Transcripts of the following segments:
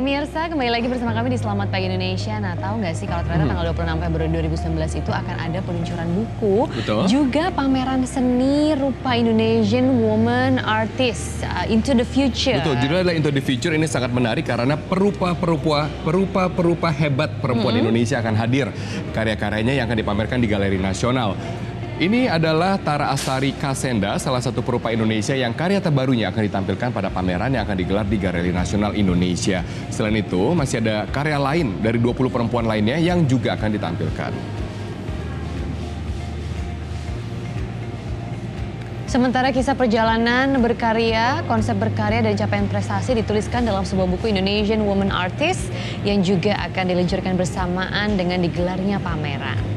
Pemirsa, kembali lagi bersama kami di Selamat Pagi Indonesia. Nah, tahu nggak sih kalau ternyata tanggal 26 Februari 2019 itu akan ada peluncuran buku. Betul. Juga pameran seni rupa Indonesian Woman Artist Into the Future. Betul, judulnya adalah Into the Future. Ini sangat menarik karena perupa hebat perempuan Indonesia akan hadir. Karya-karyanya yang akan dipamerkan di Galeri Nasional. Ini adalah Tara Astari Kasenda, salah satu perupa Indonesia yang karya terbarunya akan ditampilkan pada pameran yang akan digelar di Galeri Nasional Indonesia. Selain itu, masih ada karya lain dari 20 perempuan lainnya yang juga akan ditampilkan. Sementara kisah perjalanan berkarya, konsep berkarya dan capaian prestasi dituliskan dalam sebuah buku Indonesian Woman Artist yang juga akan diluncurkan bersamaan dengan digelarnya pameran.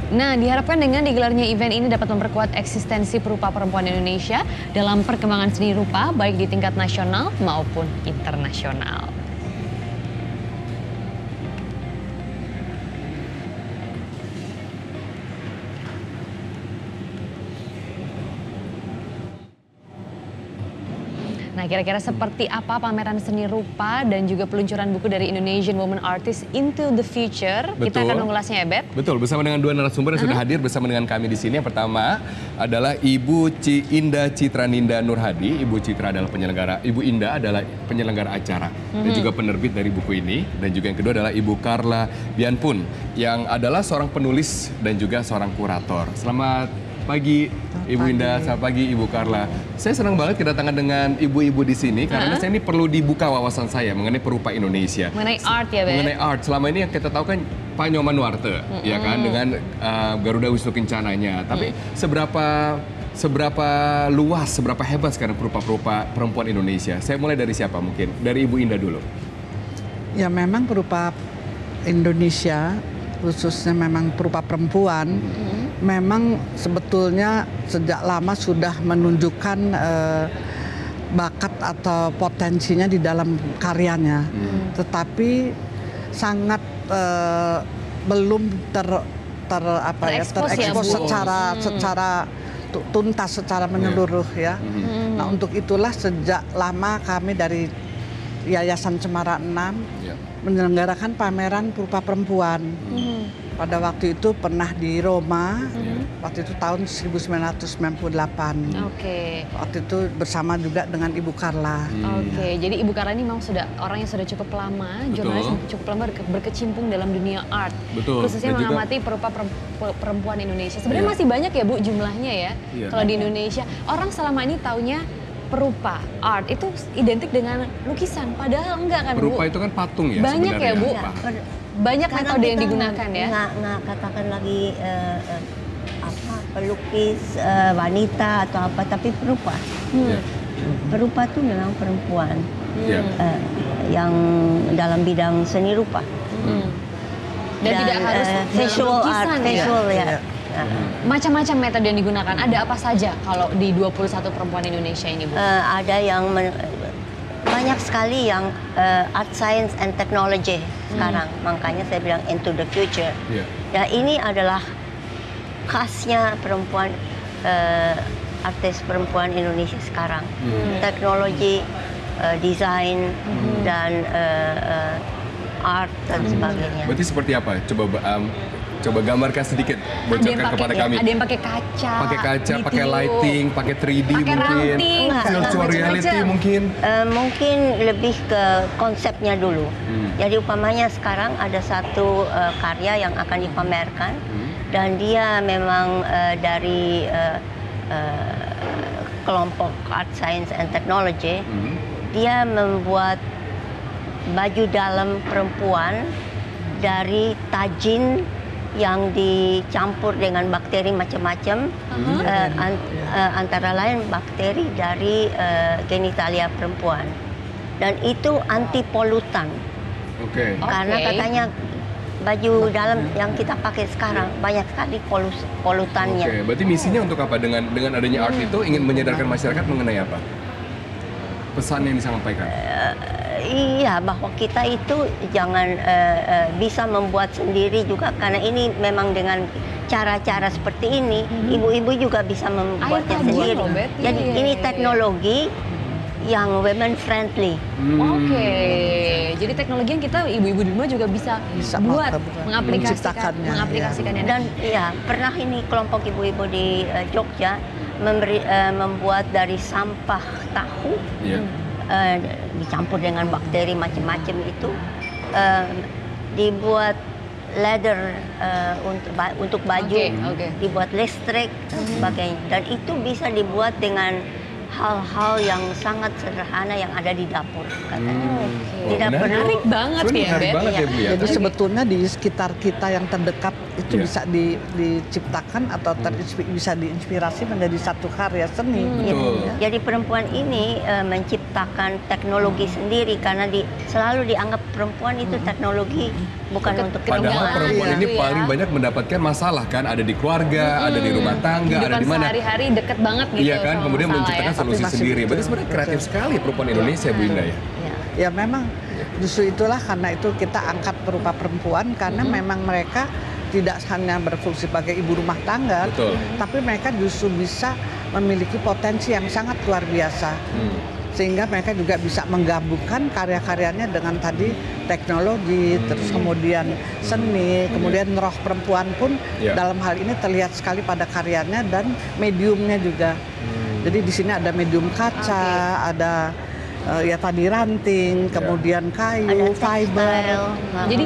Nah, diharapkan dengan digelarnya event ini dapat memperkuat eksistensi perupa perempuan Indonesia dalam perkembangan seni rupa baik di tingkat nasional maupun internasional. Nah, kira-kira seperti apa pameran seni rupa dan juga peluncuran buku dari Indonesian Woman Artist Into the Future? Betul. Kita akan mengulasnya ya, Beb. Betul, bersama dengan dua narasumber yang sudah hadir bersama dengan kami di sini. Yang pertama adalah Ibu Indah Citraninda Nurhadi. Ibu Citra adalah penyelenggara, Ibu Indah adalah penyelenggara acara dan juga penerbit dari buku ini. Dan juga yang kedua adalah Ibu Carla Bianpun yang adalah seorang penulis dan juga seorang kurator. Selamat pagi Ibu Indah, selamat pagi Ibu Carla. Saya senang banget kedatangan dengan ibu-ibu di sini karena saya ini perlu dibuka wawasan saya mengenai perupa Indonesia. Mengenai art ya, Beb? Mengenai art. Selama ini yang kita tahu kan Pak Nyoman Nuarte, ya kan, dengan Garuda Wisnu Kencananya. Tapi seberapa luas, seberapa hebat sekarang perupa-perupa perempuan Indonesia? Saya mulai dari siapa mungkin? Dari Ibu Indah dulu. Ya memang perupa Indonesia, khususnya memang perupa perempuan, memang sebetulnya sejak lama sudah menunjukkan bakat atau potensinya di dalam karyanya, tetapi sangat belum terekspos secara tuntas, secara menyeluruh ya. Nah, untuk itulah sejak lama kami dari Yayasan Cemara 6 menyelenggarakan pameran perupa perempuan. Pada waktu itu pernah di Roma, waktu itu tahun 1998. Oke. Waktu itu bersama juga dengan Ibu Carla. Oke, jadi Ibu Carla ini memang sudah orang yang sudah cukup lama, jurnalis yang cukup lama berkecimpung dalam dunia art. Betul. Khususnya Dan mengamati perupa perempuan Indonesia. Sebenarnya masih banyak ya Bu jumlahnya ya. Kalau di Indonesia, orang selama ini taunya perupa art itu identik dengan lukisan, padahal enggak kan Bu? Perupa itu kan patung ya Banyak sebenarnya. ya Bu? Banyak Sekarang metode yang kita digunakan ya? Nggak katakan lagi pelukis wanita atau apa, tapi perupa. Perupa itu memang perempuan yang dalam bidang seni rupa. Dan tidak harus visual dalam lukisan, art, visual ya. Macam-macam metode yang digunakan. Ada apa saja kalau di 21 perempuan Indonesia ini Bu? Ada yang banyak sekali yang art science and technology sekarang, makanya saya bilang into the future. Ya, ini adalah khasnya perempuan, artis perempuan Indonesia sekarang. Teknologi, desain dan art dan sebagainya. Berarti seperti apa? Coba gambarkan sedikit, bocorkan kepada kami. Ada yang pakai kaca, Pakai lighting, pakai 3D pakai mungkin, ranting, virtual reality macam-macam. mungkin. Mungkin lebih ke konsepnya dulu. Jadi umpamanya sekarang ada satu karya yang akan dipamerkan dan dia memang dari kelompok Art Science and Technology. Dia membuat baju dalam perempuan dari tajin yang dicampur dengan bakteri macam-macam, antara lain bakteri dari genitalia perempuan, dan itu anti polutan. Karena katanya baju dalam yang kita pakai sekarang banyak sekali polutannya. Berarti misinya untuk apa dengan adanya art itu? Ingin menyadarkan masyarakat mengenai apa? Pesan yang disampaikan? Iya, bahwa kita itu jangan bisa membuat sendiri juga, karena ini memang dengan cara-cara seperti ini ibu-ibu juga bisa membuatnya sendiri. Jadi ini teknologi yang women friendly. Oke, jadi teknologi yang kita ibu-ibu di rumah juga bisa buat mengaplikasikannya. Dan ya pernah ini kelompok ibu-ibu di Jogja membuat dari sampah tahu dicampur dengan bakteri macam-macam itu dibuat leather untuk baju, dibuat listrik dan sebagainya. Dan itu bisa dibuat dengan hal-hal yang sangat sederhana yang ada di dapur katanya. Tidak menarik banget ya, menarik banget ya, Bu ya. Jadi sebetulnya di sekitar kita yang terdekat itu bisa diciptakan atau bisa diinspirasi menjadi satu karya seni. Jadi perempuan ini menciptakan teknologi sendiri karena selalu dianggap perempuan itu teknologi bukan untuk padahal perempuan ini paling banyak mendapatkan masalah kan, ada di keluarga, ada di rumah tangga, ada di mana. Sehari-hari deket banget gitu. Iya kan, kemudian menciptakan solusi sendiri. Berarti sebenarnya kreatif sekali perempuan Indonesia, Bu Indah ya. Ya memang justru itulah karena itu kita angkat berupa perempuan karena memang mereka tidak hanya berfungsi sebagai ibu rumah tangga, tapi mereka justru bisa memiliki potensi yang sangat luar biasa. Sehingga mereka juga bisa menggabungkan karya-karyanya dengan tadi teknologi, terus kemudian seni, kemudian roh perempuan pun dalam hal ini terlihat sekali pada karyanya dan mediumnya juga. Jadi di sini ada medium kaca, ada ya tadi ranting, kemudian kayu, fiber. Jadi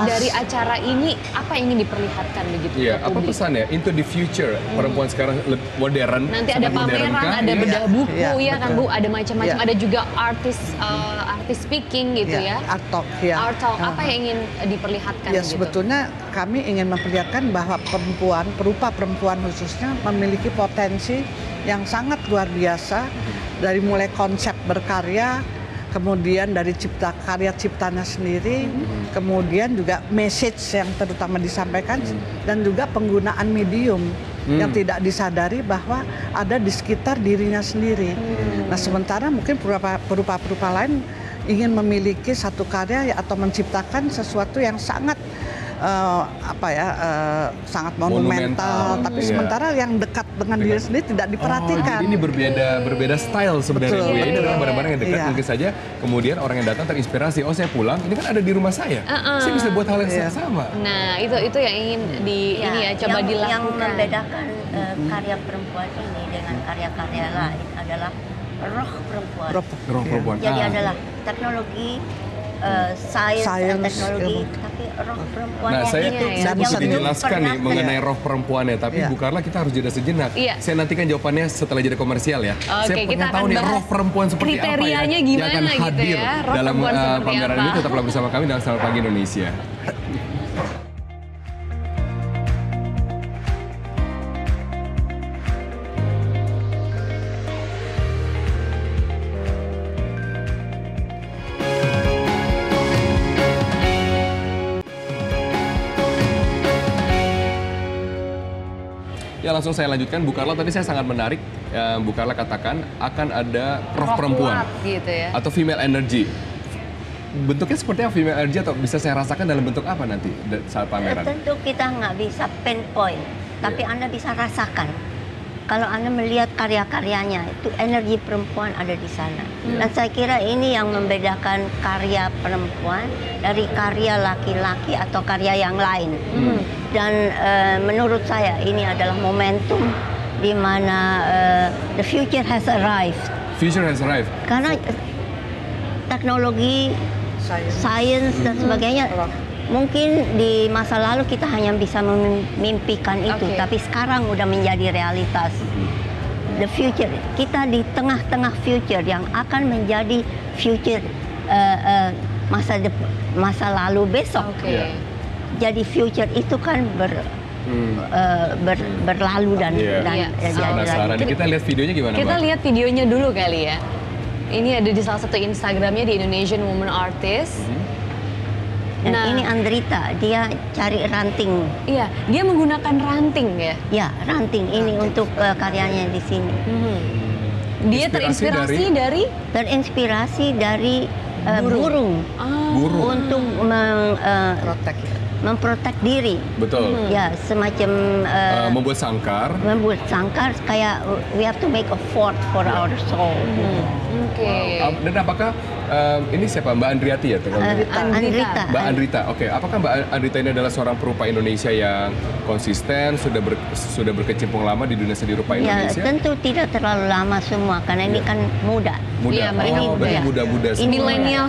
dari acara ini apa yang ingin diperlihatkan begitu? Iya, apa pesannya? Into the future, perempuan sekarang modern. Nanti ada pameran, ada bedah buku ya kan Bu, ada macam-macam, ada juga artis speaking gitu ya. Art talk ya. Art talk, apa yang ingin diperlihatkan ya, gitu? Sebetulnya kami ingin memperlihatkan bahwa perempuan, berupa perempuan khususnya memiliki potensi yang sangat luar biasa. Dari mulai konsep berkarya, kemudian dari karya ciptanya sendiri, kemudian juga message yang terutama disampaikan, dan juga penggunaan medium yang tidak disadari bahwa ada di sekitar dirinya sendiri. Nah sementara mungkin perupa lain ingin memiliki satu karya atau menciptakan sesuatu yang sangat sangat monumental, tapi sementara yang dekat dengan diri sendiri tidak diperhatikan. Jadi ini berbeda style sebenarnya. Bu ya. Ini adalah barang-barang yang dekat, mungkin saja kemudian orang yang datang terinspirasi. Oh saya pulang, ini kan ada di rumah saya. Saya bisa buat hal yang sama. Nah itu yang ingin coba dilakukan. Yang membedakan karya perempuan ini dengan karya-karya lain adalah roh perempuan. Roh perempuan. Jadi adalah teknologi, sains dan teknologi, tapi roh perempuan. Nah, saya tuh bisa dijelaskan nih mengenai roh perempuannya, tapi Bu Carla kita harus jeda sejenak. Saya nantikan jawabannya setelah jeda komersial ya. Saya pengen tahu nih roh perempuan seperti apa ya yang akan hadir dalam pameran ini. Tetaplah bersama kami dalam Selamat Pagi Indonesia. Ya langsung saya lanjutkan, Bu Carla tadi saya sangat menarik, Bu Carla katakan akan ada roh perempuan gitu ya. Atau female energy. Bentuknya seperti apa female energy atau bisa saya rasakan dalam bentuk apa nanti saat pameran? Tentu kita nggak bisa pinpoint, tapi Anda bisa rasakan. Kalau Anda melihat karya-karyanya, itu energi perempuan ada di sana. Dan saya kira ini yang membedakan karya perempuan dari karya laki-laki atau karya yang lain. Dan menurut saya ini adalah momentum di mana the future has arrived. Future has arrived. Karena teknologi, sains dan sebagainya, mungkin di masa lalu kita hanya bisa memimpikan itu, tapi sekarang udah menjadi realitas. The future, kita di tengah-tengah future yang akan menjadi future masa lalu besok. Jadi future itu kan berlalu dan penasaran. Kita lihat videonya gimana, Kita lihat videonya dulu kali ya. Ini ada di salah satu Instagramnya di Indonesian Woman Artist. Dan ini Andrita, dia cari ranting. Iya, dia menggunakan ranting ya? Ya, ranting. Ini untuk karyanya di sini. Dia terinspirasi dari burung. Burung. Untuk memprotek diri. Betul. Ya, semacam Membuat sangkar. membuat sangkar kayak we have to make a fort for our soul. Oke. Dan apakah ini siapa, Mbak Andriati ya? Andrita. Mbak Andrita, oke. Apakah Mbak Andrita ini adalah seorang perupa Indonesia yang konsisten, sudah berkecimpung lama di dunia seni rupa Ya, Indonesia? tentu tidak terlalu lama semua karena ini kan muda. Muda. Iya, mereka Oh, muda. berarti muda-muda semua. Millennial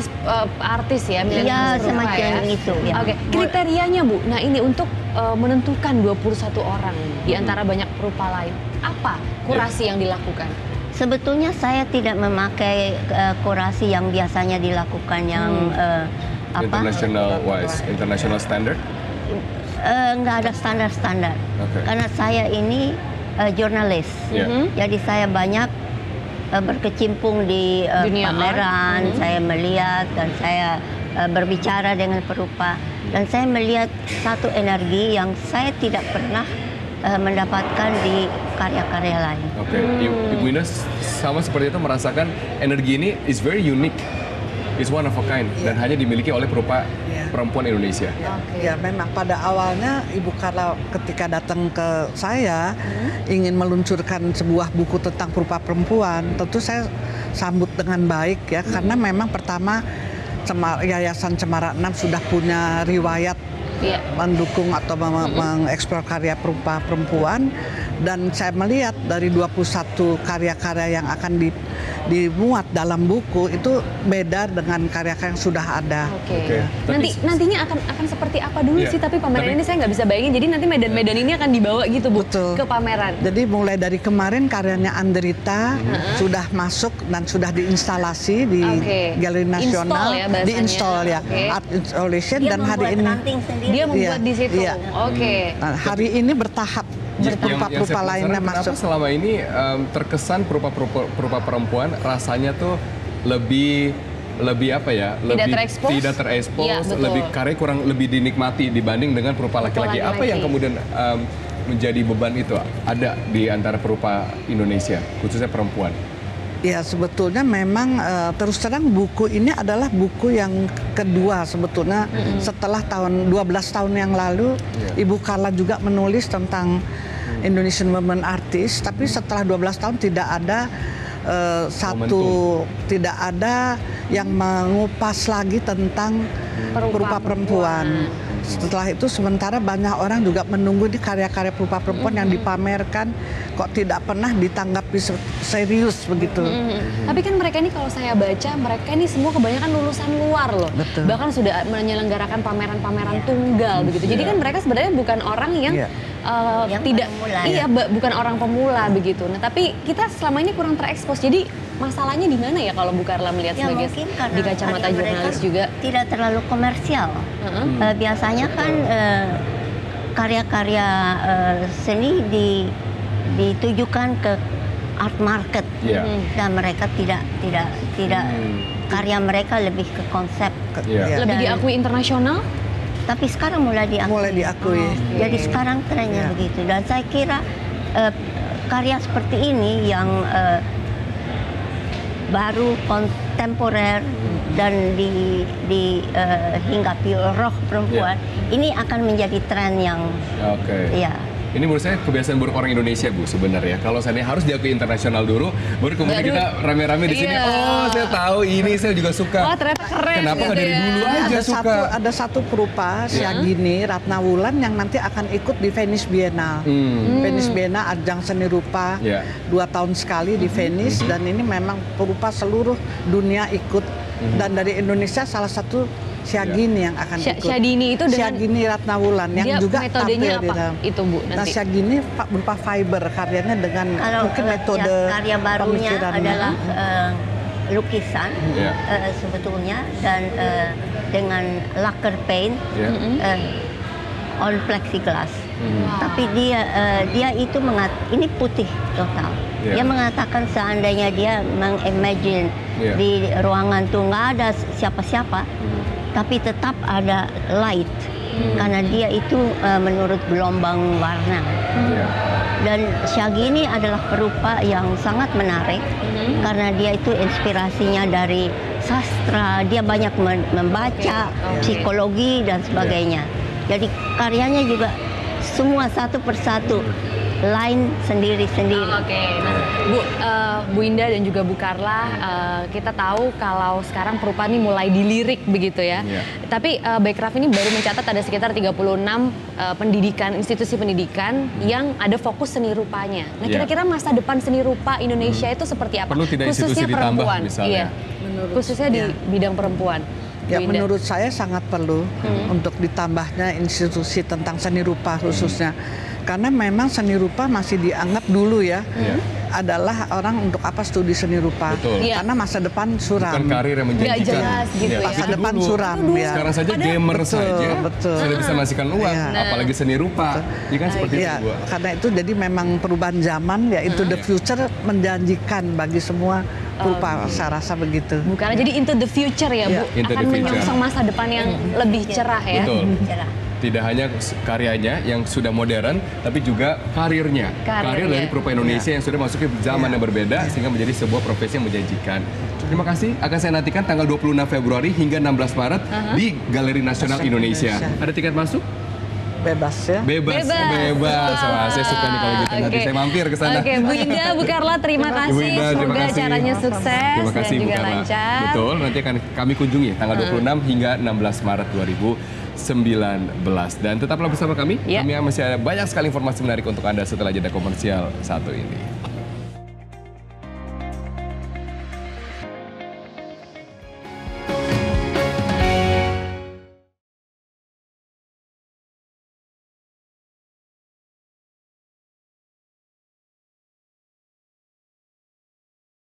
artis ya, millennial Ya, perupa semacam ya. itu. Ya. Oke, kriterianya Bu. Nah ini untuk menentukan 21 orang di antara banyak perupa lain. Apa kurasi yang dilakukan? Sebetulnya saya tidak memakai kurasi yang biasanya dilakukan yang International standard? nggak ada standar-standar. Oke. Karena saya ini jurnalis. Ya. Jadi saya banyak berkecimpung di Dunia pameran, saya melihat dan saya berbicara dengan perupa dan saya melihat satu energi yang saya tidak pernah mendapatkan di karya-karya lain. Oke, Ibu Indah sama seperti itu merasakan energi ini is very unique, is one of a kind, dan hanya dimiliki oleh perupa perempuan Indonesia. Ya, memang pada awalnya Ibu Carla ketika datang ke saya ingin meluncurkan sebuah buku tentang perupa perempuan, tentu saya sambut dengan baik ya, karena memang pertama Yayasan Cemara 6 sudah punya riwayat mendukung atau mengeksplor karya perupa perempuan, dan saya melihat dari 21 karya-karya yang akan dimuat dalam buku itu beda dengan karya-karya yang sudah ada. Oke. Nantinya akan seperti apa dulu sih? Tapi pameran ini saya nggak bisa bayangin. Jadi nanti medan-medan ini akan dibawa gitu Bu ke pameran. Jadi mulai dari kemarin karyanya Andrita sudah masuk dan sudah diinstalasi di Galeri Nasional, diinstall ya, art installation, Dia dan hari membuat ini ranting sendiri. Dia membuat di situ. Iya. Oke. Nah, hari ini bertahap. Perupa-perupa lainnya masuk. Kenapa selama ini terkesan perupa perempuan rasanya tuh lebih apa ya? Tidak terekspos, Ya, lebih karya kurang lebih dinikmati dibanding dengan perupa laki-laki. Apa yang kemudian menjadi beban itu ada di antara perupa Indonesia, khususnya perempuan? Ya, sebetulnya memang terus terang buku ini adalah buku yang kedua sebetulnya setelah 12 tahun yang lalu Ibu Carla juga menulis tentang Indonesian Women Artist, tapi setelah 12 tahun tidak ada tidak ada yang mengupas lagi tentang perupa perempuan. Setelah itu sementara banyak orang juga menunggu di karya-karya perupa perempuan yang dipamerkan kok tidak pernah ditanggapi serius begitu. Tapi kan mereka ini kalau saya baca, mereka ini semua kebanyakan lulusan luar loh. Betul. Bahkan sudah menyelenggarakan pameran-pameran tunggal begitu. Jadi kan mereka sebenarnya bukan orang yang tidak pemula, bukan orang pemula begitu. Nah, tapi kita selama ini kurang terekspos. Jadi masalahnya di mana ya kalau Bu Carla melihat sebagai di kacamata jurnalis juga? Tidak terlalu komersial. Biasanya kan karya-karya seni ditujukan ke art market, dan mereka tidak karya mereka lebih ke konsep. Lebih diakui internasional? Tapi sekarang mulai diakui. Jadi sekarang trennya begitu. Dan saya kira karya seperti ini yang baru, kontemporer, dan dihinggapi roh perempuan, ini akan menjadi tren yang Ini menurut saya kebiasaan buruk orang Indonesia, Bu, sebenarnya. Kalau seandainya harus diakui internasional dulu, baru kemudian kita rame-rame di sini. Oh, saya tahu ini, saya juga suka. Oh, ternyata keren. Kenapa nggak dari dulu aja suka? Ada satu perupa Syagini Ratna Wulan yang nanti akan ikut di Venice Biennale. Venice Biennale ajang seni rupa 2 tahun sekali di Venice, dan ini memang perupa seluruh dunia ikut. Dan dari Indonesia salah satu Syagini yang akan ikut. Syagini itu dengan Syagini Ratna Wulan yang juga metodenya tampil di apa dalam. itu Bu nanti? Nah, Syagini berupa fiber, karyanya dengan mungkin metode karya barunya pemikiran. adalah lukisan sebetulnya, dan dengan lacquer paint on plexiglass. Tapi dia itu ini putih total. Dia mengatakan seandainya dia mengimagine di ruangan tuh nggak ada siapa-siapa, tapi tetap ada light, karena dia itu menurut gelombang warna. Dan Syagini adalah perupa yang sangat menarik, karena dia itu inspirasinya dari sastra, dia banyak membaca psikologi dan sebagainya. Jadi karyanya juga semua satu persatu, lain sendiri-sendiri. Oke, nah, Bu Indah dan juga Bu Carla, kita tahu kalau sekarang perupa ini mulai dilirik begitu ya. Tapi Bekraf ini baru mencatat ada sekitar 36 pendidikan, institusi pendidikan yang ada fokus seni rupanya. Nah, kira-kira masa depan seni rupa Indonesia itu seperti apa? Perlu tidak institusi khususnya ditambah perempuan, misalnya? khususnya di bidang perempuan. Ya, Bu Indah. menurut saya sangat perlu untuk ditambahnya institusi tentang seni rupa khususnya. Karena memang seni rupa masih dianggap dulu ya, adalah orang untuk apa studi seni rupa. Betul. Karena masa depan suram. Bukan karir yang menjanjikan. Nggak jelas gitu ya. Masa Itu depan dulu. suram ya. Sekarang saja gamer saja sudah bisa menghasilkan uang, apalagi seni rupa. Ya kan seperti Ya, itu, Bu. karena itu jadi memang perubahan zaman yaitu the future menjanjikan bagi semua rupa, saya rasa begitu. Bukan, jadi into the future ya, Bu. Into the Akan future. menyongsong masa depan yang lebih cerah ya. Betul. Cerah. Tidak hanya karyanya yang sudah modern, tapi juga karirnya. Karir dari perupa Indonesia yang sudah masuk ke zaman yang berbeda, sehingga menjadi sebuah profesi yang menjanjikan. Terima kasih, akan saya nantikan tanggal 26 Februari hingga 16 Maret di Galeri Nasional Indonesia. Ada tiket masuk? Bebas ya. Bebas. Wah, saya suka nih kalau gitu. Nanti saya mampir ke sana. Oke, Bu Indah, Bu Carla, terima kasih. Bu Indah, terima Semoga kasih. acaranya sukses Terima kasih, dan Bu juga Carla. lancar. Betul, nanti akan kami kunjungi tanggal 26 hingga 16 Maret 2019. Dan tetaplah bersama kami. Kami masih ada banyak sekali informasi menarik untuk Anda setelah jeda komersial satu ini.